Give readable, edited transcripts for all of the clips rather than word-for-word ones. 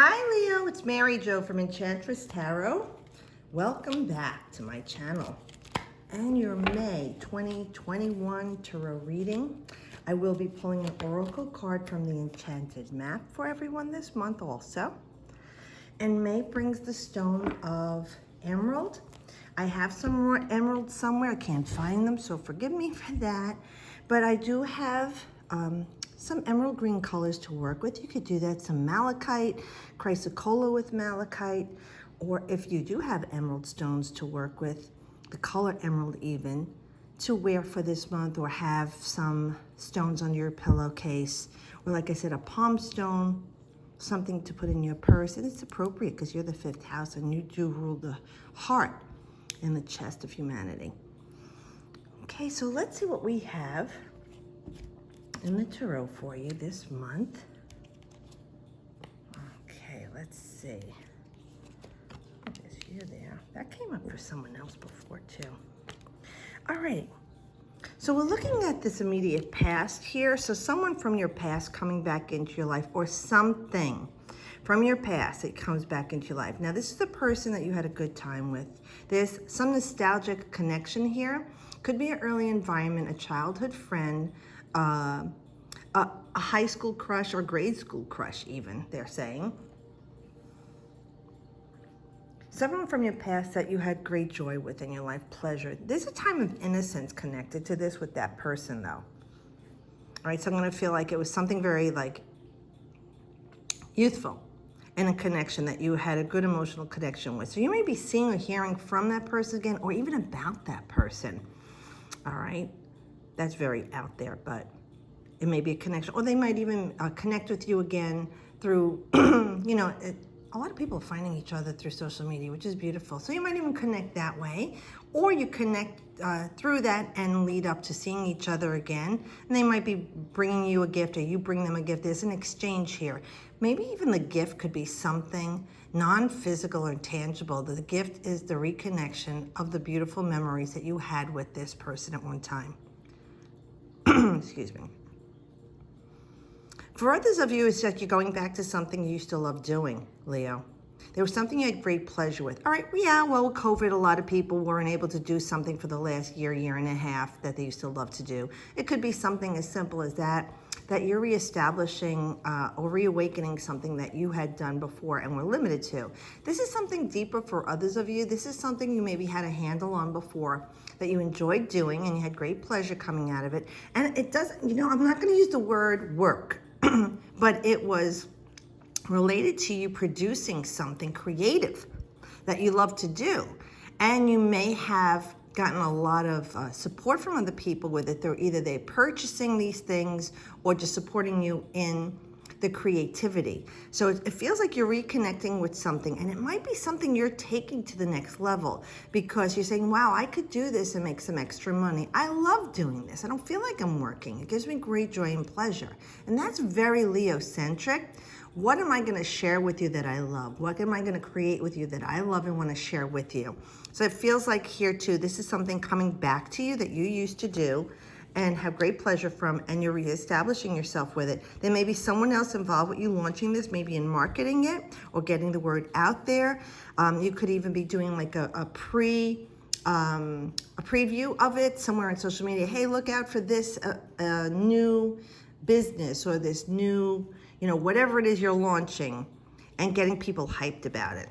Hi Leo, it's Mary Jo from Enchantress Tarot. Welcome back to my channel and your May 2021 tarot reading. I will be pulling an oracle card from the Enchanted map for everyone this month also. And May brings the stone of emerald. I have some more emeralds somewhere. I can't find them, so forgive me for that. But I do have some emerald green colors to work with. You could do that, some malachite, chrysocolla with malachite, or if you do have emerald stones to work with, the color emerald even, to wear for this month, or have some stones under your pillowcase, or like I said, a palm stone, something to put in your purse. And it's appropriate because you're the fifth house and you do rule the heart and the chest of humanity. Okay, so let's see what we have in the tarot for you this month. Okay, let's see. There's you there. That came up for someone else before too. All right. So we're looking at this immediate past here. So someone from your past coming back into your life, or something from your past that comes back into your life. Now, this is the person that you had a good time with. There's some nostalgic connection here. Could be an early environment, a childhood friend, a high school crush or grade school crush even, they're saying. Someone from your past that you had great joy with in your life, pleasure. There's a time of innocence connected to this with that person though. All right, so I'm gonna feel like it was something very like youthful and a connection that you had a good emotional connection with. So you may be seeing or hearing from that person again, or even about that person. All right, that's very out there, but it may be a connection, or they might even connect with you again through, a lot of people are finding each other through social media, which is beautiful. So you might even connect that way, or you connect through that and lead up to seeing each other again. And they might be bringing you a gift, or you bring them a gift. There's an exchange here. Maybe even the gift could be something non-physical or tangible. The gift is the reconnection of the beautiful memories that you had with this person at one time. Excuse me. For others of you, it's that you're going back to something you used to love doing, Leo. There was something you had great pleasure with. All right, yeah, well, with COVID, a lot of people weren't able to do something for the last year and a half that they used to love to do. It could be something as simple as that you're reestablishing or reawakening something that you had done before and were limited to. This is something deeper for others of you. This is something you maybe had a handle on before that you enjoyed doing and you had great pleasure coming out of it. And it doesn't, I'm not going to use the word work. But it was related to you producing something creative that you love to do. And you may have gotten a lot of support from other people with it. Either they're purchasing these things or just supporting you in the creativity. So it feels like you're reconnecting with something, and it might be something you're taking to the next level because you're saying, wow, I could do this and make some extra money. I love doing this. I don't feel like I'm working. It gives me great joy and pleasure. And that's very Leo-centric. What am I going to share with you that I love? What am I going to create with you that I love and want to share with you? So it feels like here too, this is something coming back to you that you used to do and have great pleasure from, and you're reestablishing yourself with it. There may be someone else involved with you launching this, maybe in marketing it or getting the word out there. You could even be doing like a preview of it somewhere on social media. Hey, look out for this new business or this new, whatever it is you're launching, and getting people hyped about it.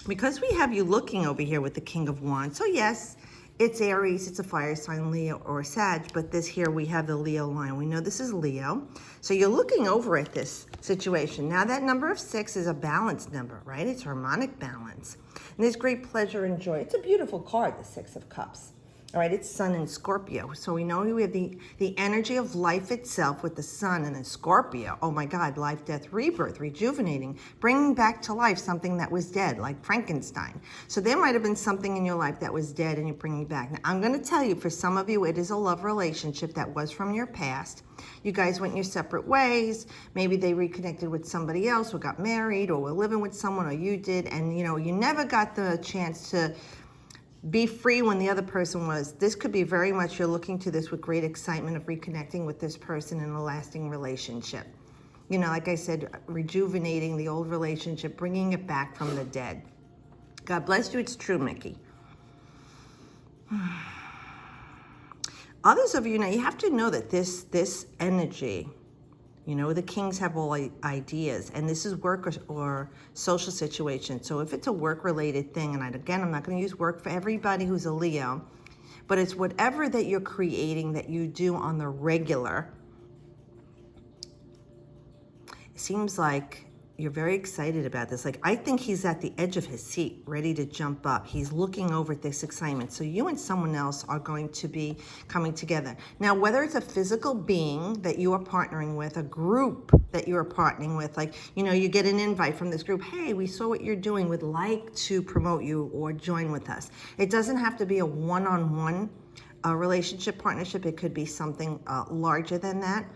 Because we have you looking over here with the King of Wands. So yes, it's Aries, it's a fire sign, Leo or Sag, but this here we have the Leo line. We know this is Leo. So you're looking over at this situation. Now that number of 6 is a balanced number, right? It's harmonic balance. And there's great pleasure and joy. It's a beautiful card, the 6 of Cups. All right, it's Sun in Scorpio. So we know we have the energy of life itself with the Sun and then Scorpio. Oh my God, life, death, rebirth, rejuvenating, bringing back to life something that was dead, like Frankenstein. So there might have been something in your life that was dead and you're bringing back. Now, I'm going to tell you, for some of you, it is a love relationship that was from your past. You guys went your separate ways. Maybe they reconnected with somebody else or got married or were living with someone, or you did. And, you never got the chance to be free when the other person was. This could be very much you're looking to this with great excitement of reconnecting with this person in a lasting relationship. You know, like I said, rejuvenating the old relationship, bringing it back from the dead. God bless you. It's true, Mickey. Others of you, now you have to know that this energy, you know, the kings have all ideas, and this is work or social situation. So if it's a work-related thing, and again, I'm not going to use work for everybody who's a Leo, but it's whatever that you're creating that you do on the regular. It seems like you're very excited about this. Like, I think he's at the edge of his seat, ready to jump up. He's looking over at this excitement. So you and someone else are going to be coming together. Now, whether it's a physical being that you are partnering with, a group that you are partnering with, like, you know, you get an invite from this group, hey, we saw what you're doing, would like to promote you or join with us. It doesn't have to be a one-on-one relationship, partnership. It could be something larger than that.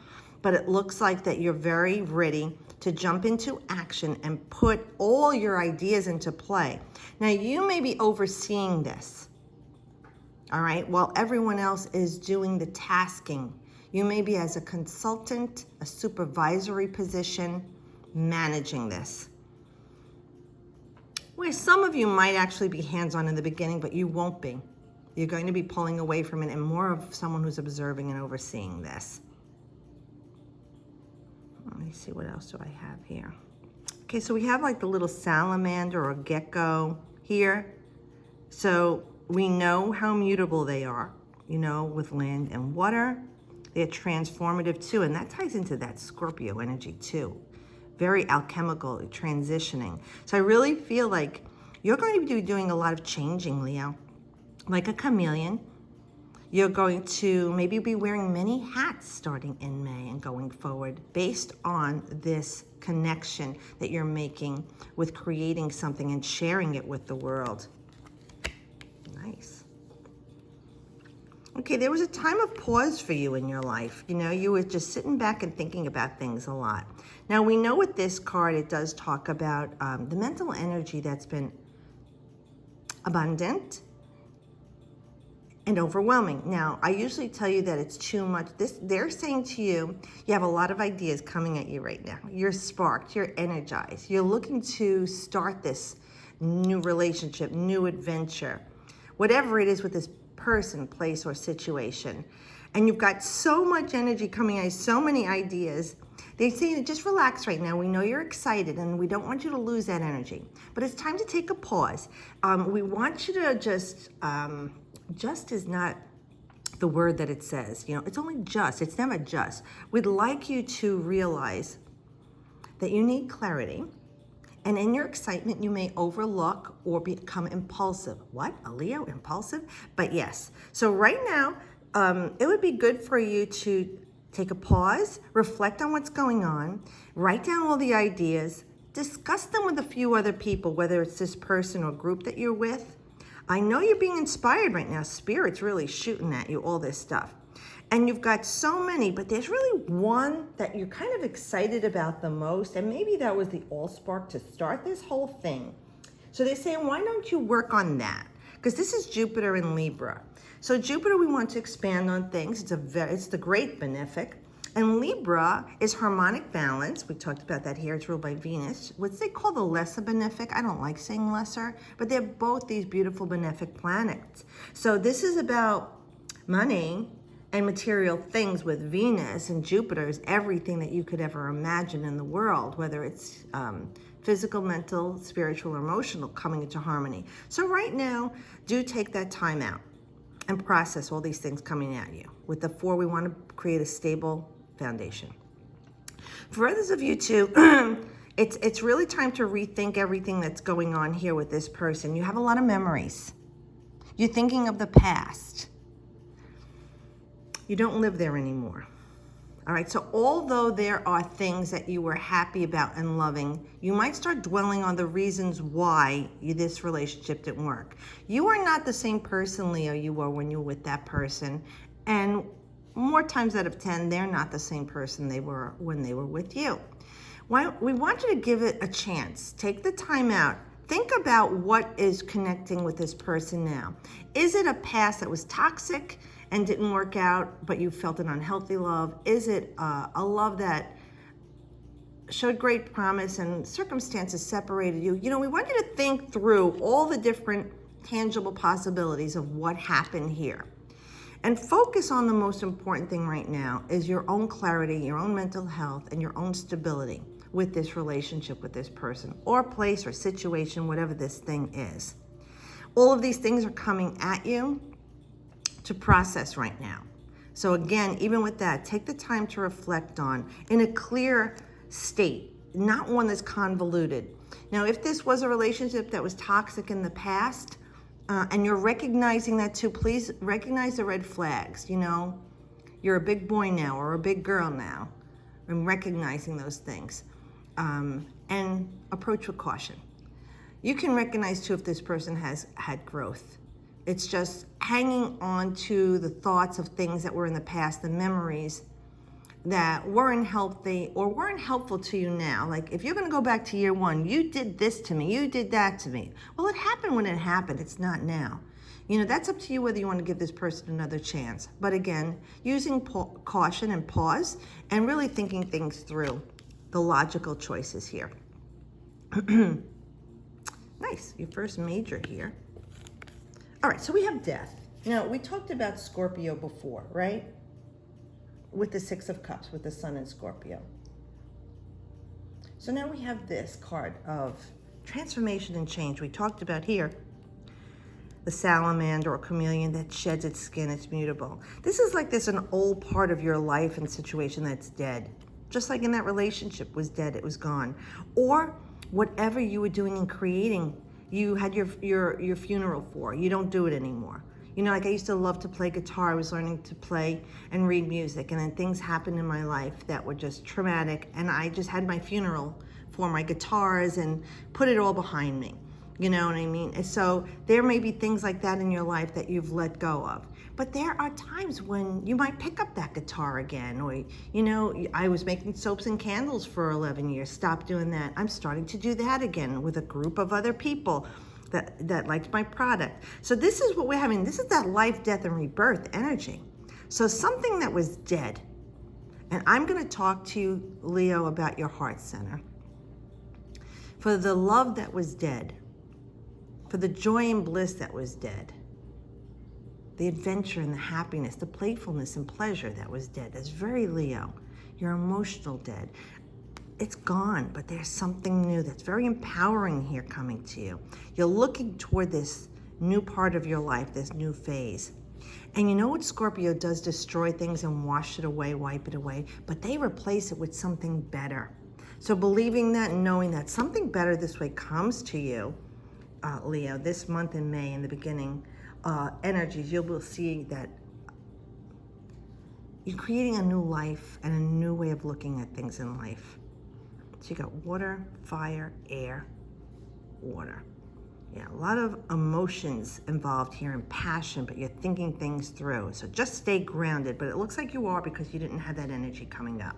But it looks like that you're very ready to jump into action and put all your ideas into play. Now, you may be overseeing this, all right, while everyone else is doing the tasking. You may be as a consultant, a supervisory position, managing this. Where some of you might actually be hands-on in the beginning, but you won't be. You're going to be pulling away from it and more of someone who's observing and overseeing this. Let me see, what else do I have here? Okay, so we have like the little salamander or gecko here. So we know how mutable they are, you know, with land and water. They're transformative too, and that ties into that Scorpio energy too. Very alchemical, transitioning. So I really feel like you're going to be doing a lot of changing, Leo. Like a chameleon. You're going to maybe be wearing many hats starting in May and going forward based on this connection that you're making with creating something and sharing it with the world. Nice. Okay, there was a time of pause for you in your life. You know, you were just sitting back and thinking about things a lot. Now, we know with this card, it does talk about the mental energy that's been abundant and overwhelming. Now, I usually tell you that it's too much. They're saying to you, you have a lot of ideas coming at you right now. You're sparked, you're energized. You're looking to start this new relationship, new adventure, whatever it is with this person, place, or situation. And you've got so much energy coming at you, so many ideas. They say, just relax right now. We know you're excited and we don't want you to lose that energy. But it's time to take a pause. We want you to just is not the word that it says. You know, it's only just, it's never just. We'd like you to realize that you need clarity. And in your excitement, you may overlook or become impulsive. What? A Leo impulsive? But yes. So right now, it would be good for you to take a pause, reflect on what's going on, write down all the ideas, discuss them with a few other people, whether it's this person or group that you're with. I know you're being inspired right now. Spirit's really shooting at you, all this stuff. And you've got so many, but there's really one that you're kind of excited about the most. And maybe that was the allspark to start this whole thing. So they're saying, why don't you work on that? Because this is Jupiter in Libra. So Jupiter, we want to expand on things. It's the great benefic. And Libra is harmonic balance. We talked about that here. It's ruled by Venus. What they call the lesser benefic. I don't like saying lesser, but they're both these beautiful benefic planets. So this is about money and material things with Venus, and Jupiter is everything that you could ever imagine in the world, whether it's physical, mental, spiritual, or emotional, coming into harmony. So right now, do take that time out and process all these things coming at you. With the 4, we want to create a stable foundation. For others of you too, it's really time to rethink everything that's going on here with this person. You have a lot of memories. You're thinking of the past. You don't live there anymore. All right, so although there are things that you were happy about and loving, you might start dwelling on the reasons why this relationship didn't work. You are not the same person, Leo, you were when you were with that person. And more times out of 10, they're not the same person they were when they were with you. We want you to give it a chance. Take the time out. Think about what is connecting with this person now. Is it a past that was toxic and didn't work out, but you felt an unhealthy love? Is it a love that showed great promise and circumstances separated you. You know, we want you to think through all the different tangible possibilities of what happened here. And focus on the most important thing right now is your own clarity, your own mental health, and your own stability with this relationship with this person or place or situation, whatever this thing is. All of these things are coming at you to process right now. So again, even with that, take the time to reflect on in a clear state, not one that's convoluted. Now, if this was a relationship that was toxic in the past, and you're recognizing that too, please recognize the red flags. You know, you're a big boy now or a big girl now, and recognizing those things. And approach with caution. You can recognize too if this person has had growth. It's just hanging on to the thoughts of things that were in the past, the memories that weren't healthy or weren't helpful to you now. Like if you're gonna go back to year one, you did this to me, you did that to me. Well, it happened when it happened, it's not now. You know, that's up to you whether you want to give this person another chance. But again, using caution and pause and really thinking things through, the logical choices here. Nice, your first major here. All right, so we have death. Now, we talked about Scorpio before, right? With the Six of Cups, with the Sun in Scorpio. So now we have this card of transformation and change. We talked about here, the salamander or chameleon that sheds its skin, it's mutable. This is like this an old part of your life and situation that's dead. Just like in that relationship was dead, it was gone. Or whatever you were doing and creating, you had your funeral for, you don't do it anymore. You know, like I used to love to play guitar. I was learning to play and read music, and then things happened in my life that were just traumatic, and I just had my funeral for my guitars and put it all behind me. You know what I mean? And so there may be things like that in your life that you've let go of. But there are times when you might pick up that guitar again, or, you know, I was making soaps and candles for 11 years, stopped doing that. I'm starting to do that again with a group of other people that liked my product. So this is what we're having. This is that life, death, and rebirth energy. So something that was dead. And I'm going to talk to you, Leo, about your heart center. For the love that was dead, for the joy and bliss that was dead, the adventure and the happiness, the playfulness and pleasure that was dead. That's very Leo. Your emotional dead. It's gone, but there's something new that's very empowering here coming to you. You're looking toward this new part of your life, this new phase. And you know what Scorpio does? Destroy things and wash it away, wipe it away, but they replace it with something better. So believing that and knowing that something better this way comes to you, Leo, this month in May, in the beginning, energies, you will see that you're creating a new life and a new way of looking at things in life. So you got water, fire, air, water. Yeah, a lot of emotions involved here and passion, but you're thinking things through. So just stay grounded, but it looks like you are because you didn't have that energy coming up.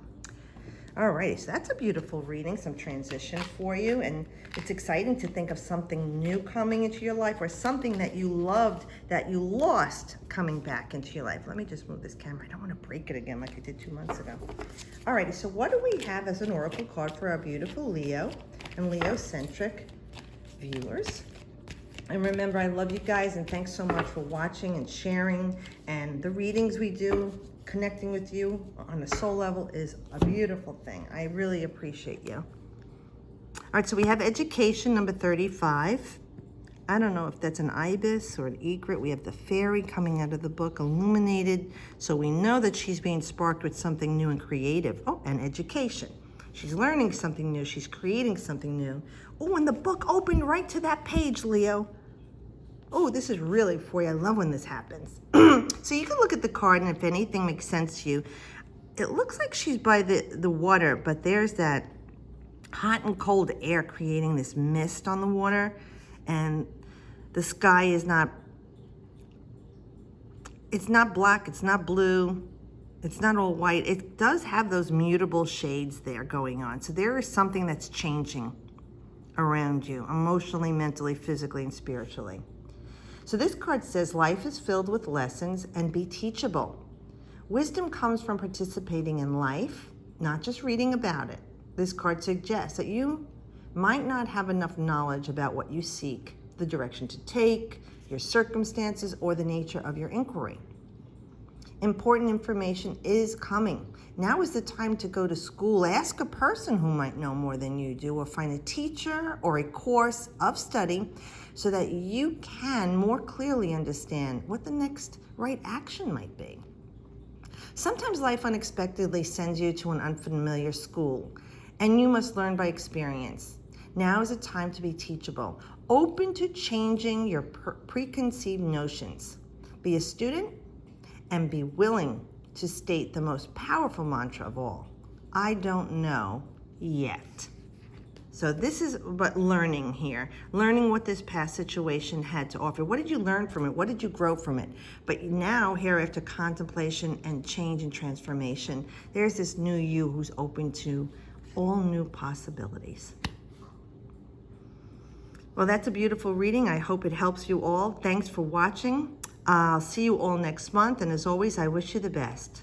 All right, so that's a beautiful reading, some transition for you, and it's exciting to think of something new coming into your life or something that you loved that you lost coming back into your life. Let me just move this camera. I don't want to break it again like I did 2 months ago. All righty, so what do we have as an oracle card for our beautiful Leo and Leo-centric viewers? And remember, I love you guys, and thanks so much for watching and sharing, and the readings we do. Connecting with you on a soul level is a beautiful thing. I really appreciate you. All right, so we have education, number 35. I don't know if that's an ibis or an egret. We have the fairy coming out of the book, illuminated. So we know that she's being sparked with something new and creative. Oh, and education. She's learning something new. She's creating something new. Oh, and the book opened right to that page, Leo. Oh, this is really for you. I love when this happens. So you can look at the card, and if anything makes sense to you, it looks like she's by the water, but there's that hot and cold air creating this mist on the water, and the sky is not, it's not black, it's not blue, it's not all white. It does have those mutable shades there going on. So there is something that's changing around you, emotionally, mentally, physically, and spiritually. So this card says, life is filled with lessons and be teachable. Wisdom comes from participating in life, not just reading about it. this card suggests that you might not have enough knowledge about what you seek, the direction to take, your circumstances, or the nature of your inquiry. Important information is coming. Now is the time to go to school. Ask a person who might know more than you do, or find a teacher or a course of study so that you can more clearly understand what the next right action might be. Sometimes life unexpectedly sends you to an unfamiliar school, and you must learn by experience. Now is a time to be teachable, open to changing your preconceived notions. Be a student and be willing to state the most powerful mantra of all: I don't know yet. So this is about learning here, learning what this past situation had to offer. What did you learn from it? What did you grow from it? But now, here after contemplation and change and transformation, there's this new you who's open to all new possibilities. Well, that's a beautiful reading. I hope it helps you all. Thanks for watching. I'll see you all next month. And as always, I wish you the best.